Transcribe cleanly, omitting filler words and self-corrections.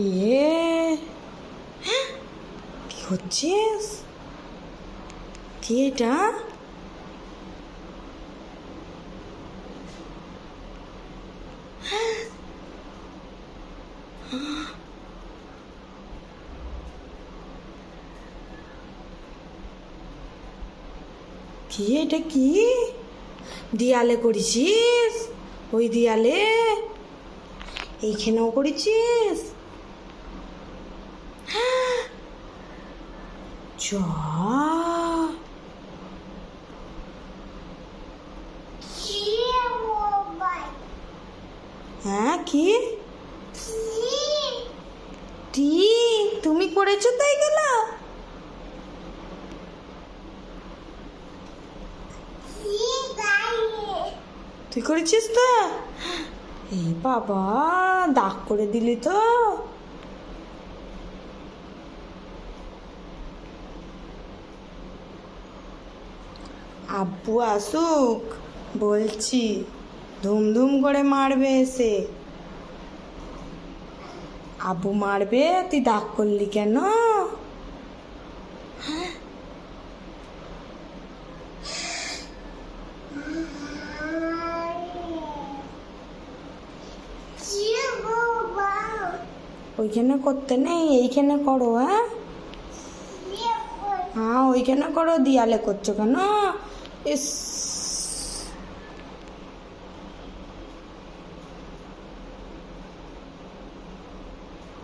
ইয়ে, কি হচ্ছিস? কি এটা? কি এটা? কি দেয়ালে করেছিস? ওই দেয়ালে এইখানেও করেছিস? যা, হ্যাঁ কি টি তুমি করেছো তাই গেল? তুই করেছিস তো? এই বাবা, দাগ করে দিলি তো। আব্বু আসুক বলছি, ধুমধুম করে মারবে এসে। আব্বু মারবে, তুই দাগ করলি কেন? ওইখানে করতে নেই, এইখানে করো। হ্যাঁ হ্যাঁ, ওইখানে করো, দেয়ালে করছো কেন? ইস।